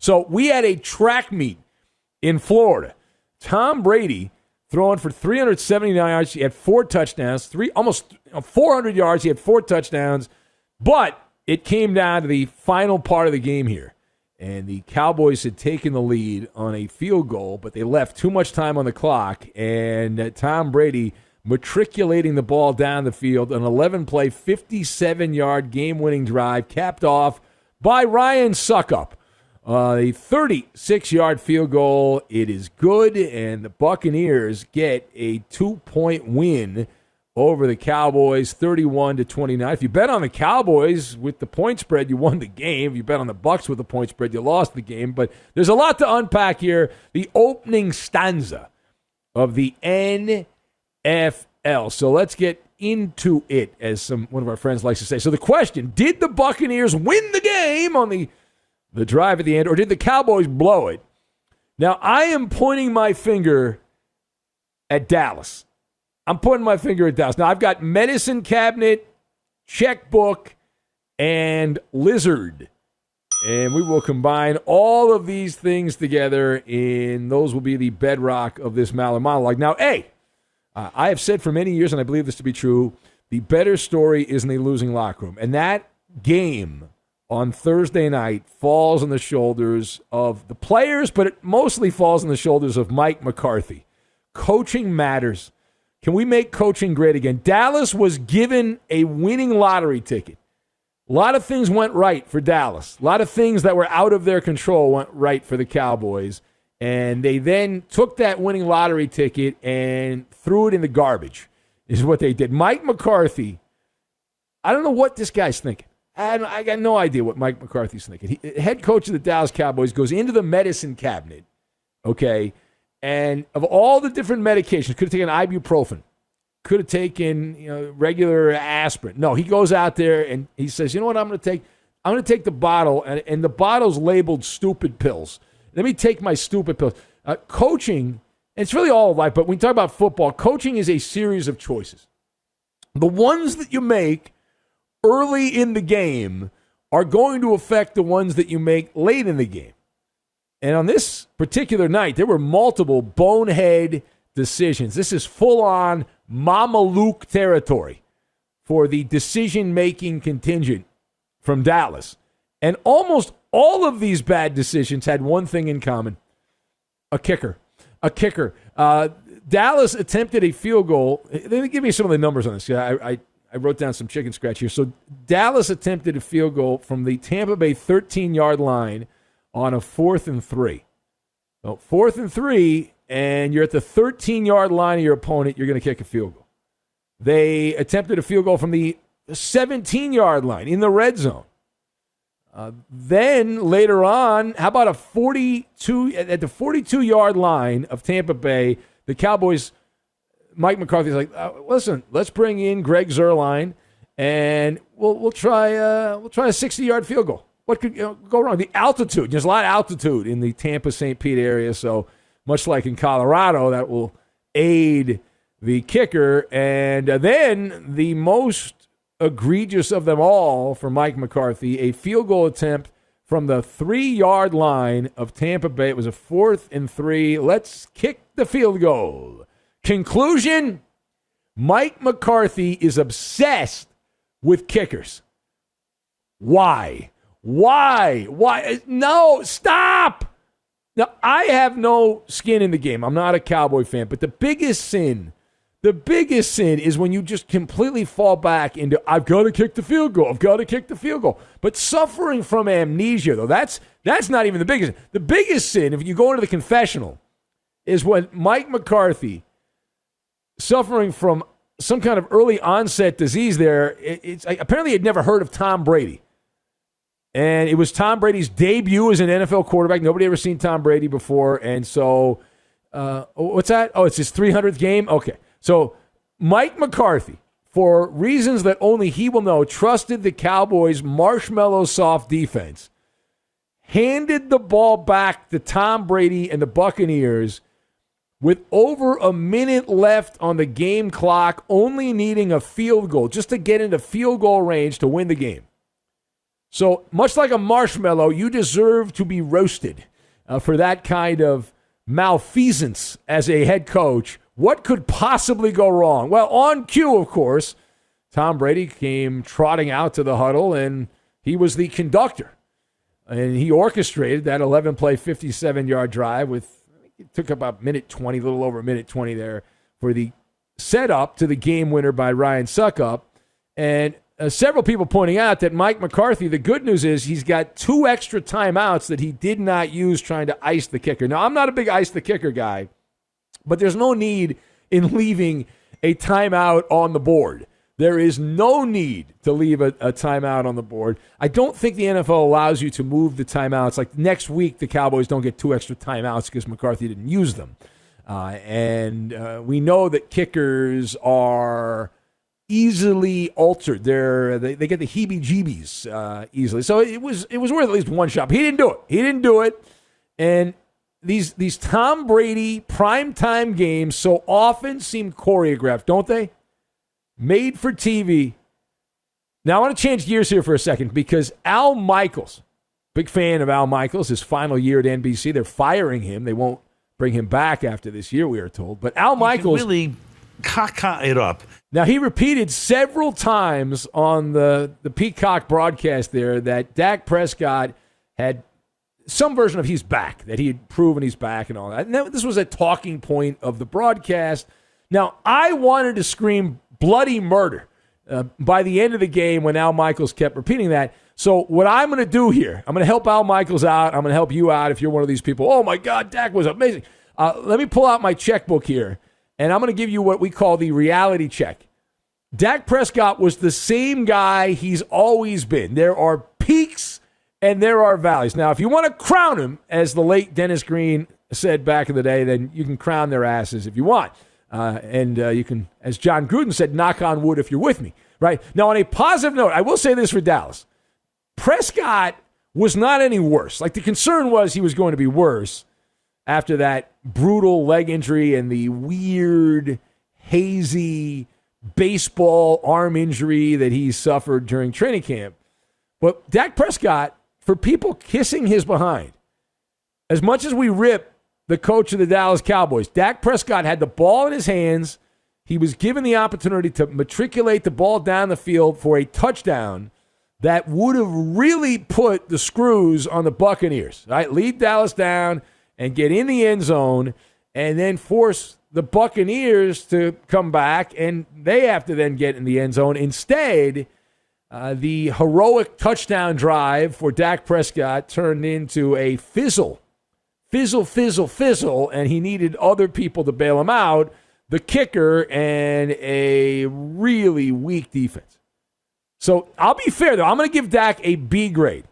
So we had a track meet in Florida. Tom Brady throwing for 379 yards. He had 4 touchdowns, almost 400 yards. He had 4 touchdowns. But it came down to the final part of the game here. And the Cowboys had taken the lead on a field goal, but they left too much time on the clock. And Tom Brady matriculating the ball down the field, an 11-play, 57-yard game-winning drive, capped off by Ryan Suckup. A 36-yard field goal. It is good, and the Buccaneers get a 2-point win over the Cowboys, 31-29. If you bet on the Cowboys with the point spread, you won the game. If you bet on the Bucs with the point spread, you lost the game. But there's a lot to unpack here. The opening stanza of the NFL. So let's get into it, as one of our friends likes to say. So the question, did the Buccaneers win the game on the drive at the end, or did the Cowboys blow it? Now, I am pointing my finger at Dallas. I'm pointing my finger at Dallas. Now, I've got medicine cabinet, checkbook, and lizard. And we will combine all of these things together, and those will be the bedrock of this Maller monologue. Now, I have said for many years, and I believe this to be true, the better story is in the losing locker room. And that game on Thursday night falls on the shoulders of the players, but it mostly falls on the shoulders of Mike McCarthy. Coaching matters. Can we make coaching great again? Dallas was given a winning lottery ticket. A lot of things went right for Dallas. A lot of things that were out of their control went right for the Cowboys. And they then took that winning lottery ticket and threw it in the garbage, is what they did. Mike McCarthy, I don't know what this guy's thinking. I got no idea what Mike McCarthy's thinking. Head coach of the Dallas Cowboys goes into the medicine cabinet, okay, and of all the different medications, could have taken ibuprofen, could have taken regular aspirin. No, he goes out there and he says, you know what I'm going to take? I'm going to take the bottle, and the bottle's labeled stupid pills. Let me take my stupid pills. Coaching, and it's really all of life, but when you talk about football, coaching is a series of choices. The ones that you make early in the game are going to affect the ones that you make late in the game. And on this particular night, there were multiple bonehead decisions. This is full-on Mama Luke territory for the decision-making contingent from Dallas. And almost all of these bad decisions had one thing in common: a kicker. Dallas attempted a field goal. Let me give you some of the numbers on this. I wrote down some chicken scratch here. So Dallas attempted a field goal from the Tampa Bay 13-yard line on a 4th and 3. So 4th and 3, and you're at the 13-yard line of your opponent, you're going to kick a field goal. They attempted a field goal from the 17-yard line in the red zone. Then later on, how about at the 42-yard line of Tampa Bay, the Cowboys, Mike McCarthy's like, listen, let's bring in Greg Zuerlein, and we'll try a 60-yard field goal. What could go wrong? The altitude. There's a lot of altitude in the Tampa-St. Pete area, so much like in Colorado, that will aid the kicker. And then the most egregious of them all for Mike McCarthy, a field goal attempt from the 3-yard line of Tampa Bay. It was a 4th and 3. Let's kick the field goal. Conclusion: Mike McCarthy is obsessed with kickers. Why? No, stop! Now, I have no skin in the game. I'm not a Cowboy fan, but the biggest sin is when you just completely fall back into, I've got to kick the field goal. But suffering from amnesia, though, that's not even the biggest. The biggest sin, if you go into the confessional, is when Mike McCarthy, suffering from some kind of early onset disease there, apparently he'd never heard of Tom Brady. And it was Tom Brady's debut as an NFL quarterback. Nobody ever seen Tom Brady before. And so, what's that? Oh, it's his 300th game? Okay. So, Mike McCarthy, for reasons that only he will know, trusted the Cowboys' marshmallow soft defense, handed the ball back to Tom Brady and the Buccaneers with over a minute left on the game clock, only needing a field goal just to get into field goal range to win the game. So much like a marshmallow, you deserve to be roasted for that kind of malfeasance as a head coach. What could possibly go wrong? Well, on cue, of course, Tom Brady came trotting out to the huddle, and he was the conductor. And he orchestrated that 11-play, 57-yard drive with, I think it took about minute 20, a little over a minute 20 there, for the setup to the game winner by Ryan Suckup. And several people pointing out that Mike McCarthy, the good news is he's got 2 extra timeouts that he did not use trying to ice the kicker. Now, I'm not a big ice the kicker guy, but there's no need in leaving a timeout on the board. There is no need to leave a timeout on the board. I don't think the NFL allows you to move the timeouts. Like next week, the Cowboys don't get 2 extra timeouts because McCarthy didn't use them. And we know that kickers are easily altered. They get the heebie-jeebies easily. So it was worth at least one shot. But he didn't do it. And these Tom Brady primetime games so often seem choreographed, don't they? Made for TV. Now, I want to change gears here for a second because Al Michaels, big fan of Al Michaels, his final year at NBC. They're firing him. They won't bring him back after this year, we are told. But Al Michaels really caca it up. Now, he repeated several times on the Peacock broadcast there that Dak Prescott had some version of he's back, that he had proven he's back and all that. And this was a talking point of the broadcast. Now, I wanted to scream bloody murder by the end of the game when Al Michaels kept repeating that. So what I'm going to do here, I'm going to help Al Michaels out. I'm going to help you out if you're one of these people. Oh, my God, Dak was amazing. Let me pull out my checkbook here, and I'm going to give you what we call the reality check. Dak Prescott was the same guy he's always been. There are peaks and there are valleys. Now, if you want to crown him, as the late Dennis Green said back in the day, then you can crown their asses if you want. And you can, as John Gruden said, knock on wood if you're with me, right? Now, on a positive note, I will say this for Dallas. Prescott was not any worse. Like, the concern was he was going to be worse after that brutal leg injury and the weird, hazy baseball arm injury that he suffered during training camp. But Dak Prescott, for people kissing his behind, as much as we rip the coach of the Dallas Cowboys, Dak Prescott had the ball in his hands. He was given the opportunity to matriculate the ball down the field for a touchdown that would have really put the screws on the Buccaneers, right? Lead Dallas down and get in the end zone and then force the Buccaneers to come back, and they have to then get in the end zone. Instead, the heroic touchdown drive for Dak Prescott turned into a fizzle, and he needed other people to bail him out, the kicker and a really weak defense. So I'll be fair, though. I'm going to give Dak a B grade.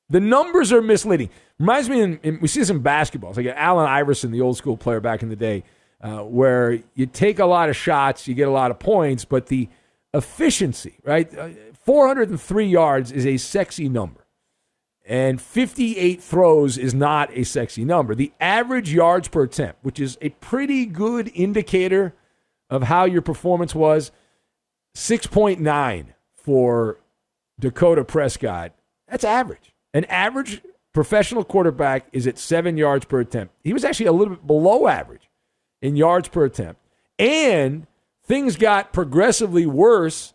The numbers are misleading. Reminds me, we see this in basketball. It's like Allen Iverson, the old school player back in the day, where you take a lot of shots, you get a lot of points, but the efficiency, right? 403 yards is a sexy number. And 58 throws is not a sexy number. The average yards per attempt, which is a pretty good indicator of how your performance was, 6.9 for Dakota Prescott. That's average. An average professional quarterback is at 7 yards per attempt. He was actually a little bit below average in yards per attempt. And things got progressively worse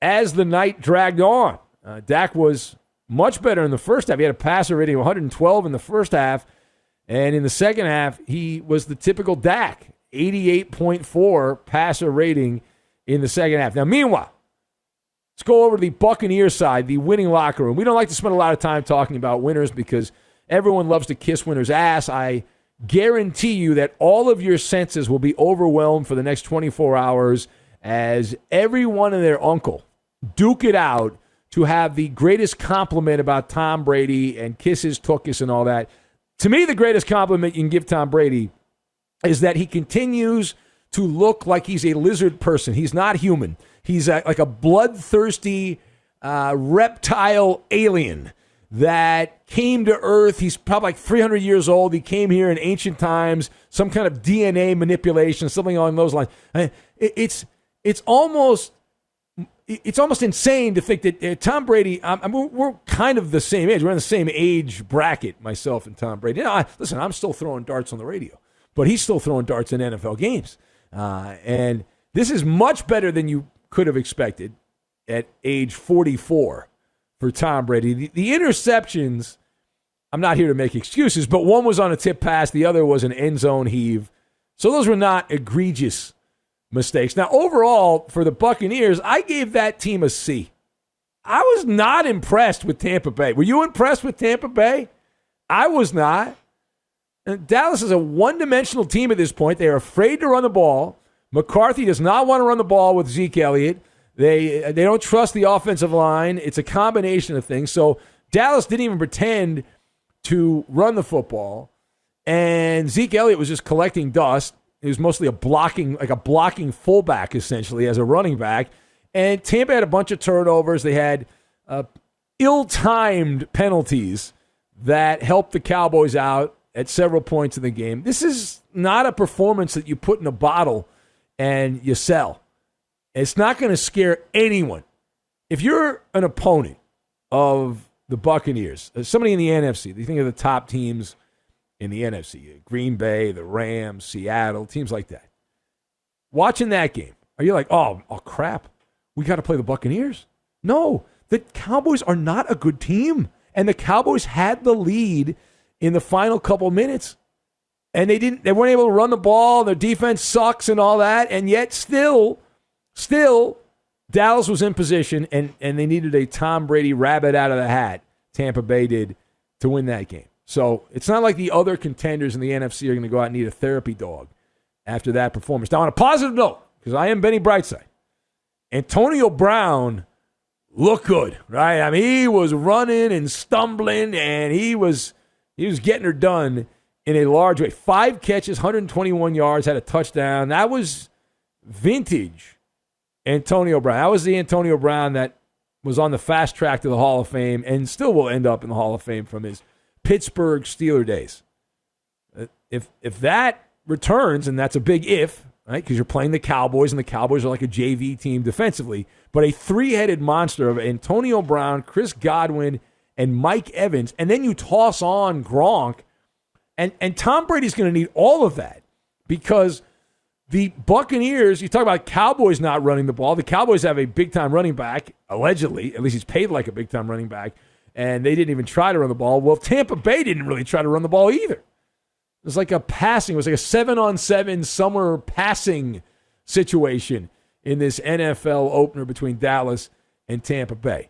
as the night dragged on. Dak was much better in the first half. He had a passer rating of 112 in the first half. And in the second half, he was the typical Dak, 88.4 passer rating in the second half. Now, meanwhile, let's go over to the Buccaneers side, the winning locker room. We don't like to spend a lot of time talking about winners because everyone loves to kiss winners' ass. I guarantee you that all of your senses will be overwhelmed for the next 24 hours as everyone and their uncle duke it out to have the greatest compliment about Tom Brady and kisses, tookus, and all that. To me, the greatest compliment you can give Tom Brady is that he continues to look like he's a lizard person. He's not human. He's like a bloodthirsty reptile alien that came to Earth. He's probably like 300 years old. He came here in ancient times, some kind of DNA manipulation, something along those lines. It's almost it's almost insane to think that Tom Brady, we're kind of the same age. We're in the same age bracket, myself and Tom Brady. Listen, I'm still throwing darts on the radio, but he's still throwing darts in NFL games. And this is much better than you could have expected at age 44 for Tom Brady. The interceptions, I'm not here to make excuses, but one was on a tip pass. The other was an end zone heave. So those were not egregious mistakes. Now, overall, for the Buccaneers, I gave that team a C. I was not impressed with Tampa Bay. Were you impressed with Tampa Bay? I was not. And Dallas is a one-dimensional team at this point. They are afraid to run the ball. McCarthy does not want to run the ball with Zeke Elliott. They don't trust the offensive line. It's a combination of things. So Dallas didn't even pretend to run the football. And Zeke Elliott was just collecting dust. He was mostly a blocking fullback, essentially, as a running back. And Tampa had a bunch of turnovers. They had ill-timed penalties that helped the Cowboys out at several points in the game. This is not a performance that you put in a bottle and you sell. It's not going to scare anyone. If you're an opponent of the Buccaneers, somebody in the NFC, you think of the top teams in the NFC, Green Bay, the Rams, Seattle, teams like that. Watching that game, are you like, oh crap, we got to play the Buccaneers? No, the Cowboys are not a good team. And the Cowboys had the lead in the final couple minutes. And they weren't able to run the ball. Their defense sucks and all that. And yet still, Dallas was in position and they needed a Tom Brady rabbit out of the hat. Tampa Bay did to win that game. So it's not like the other contenders in the NFC are going to go out and need a therapy dog after that performance. Now, on a positive note, because I am Benny Brightside, Antonio Brown looked good, right? I mean, he was running and stumbling, and he was getting her done in a large way. 5 catches, 121 yards, had a touchdown. That was vintage Antonio Brown. That was the Antonio Brown that was on the fast track to the Hall of Fame and still will end up in the Hall of Fame from his Pittsburgh Steelers days. If that returns, and that's a big if, right? Because you're playing the Cowboys, and the Cowboys are like a JV team defensively, but a three-headed monster of Antonio Brown, Chris Godwin, and Mike Evans, and then you toss on Gronk, and Tom Brady's going to need all of that because the Buccaneers, you talk about Cowboys not running the ball. The Cowboys have a big-time running back, allegedly. At least he's paid like a big-time running back. And they didn't even try to run the ball. Well, Tampa Bay didn't really try to run the ball either. It was like a 7-on-7 summer passing situation in this NFL opener between Dallas and Tampa Bay.